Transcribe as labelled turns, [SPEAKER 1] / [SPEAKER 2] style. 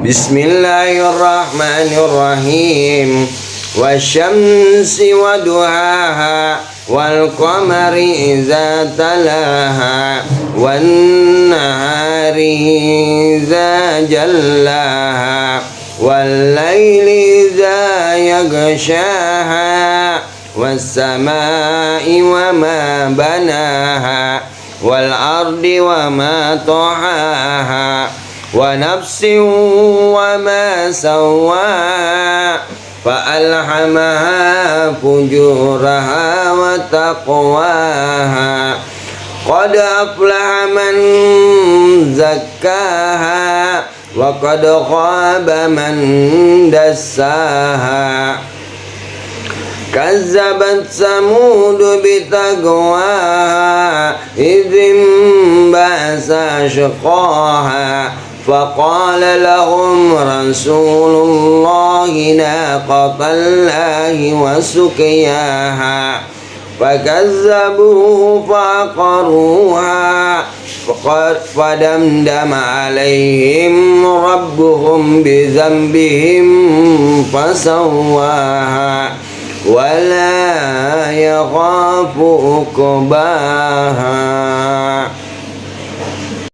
[SPEAKER 1] بسم الله الرحمن الرحيم والشمس وضحاها والقمر إذا تلاها والنهار إذا جلاها والليل إذا يغشاها والسماء وما بناها والأرض وما طحاها ونفس وما سواها فألهمها فجورها وتقواها قد أفلح من زكاها وقد خاب من دساها كذبت ثمود بتقواها إذ انبعث أشقاها فقال لهم رسول الله ناقة الله وسقياها فكذبوه فعقروها فدمدم عليهم ربهم بذنبهم فسواها ولا يخاف عقباها.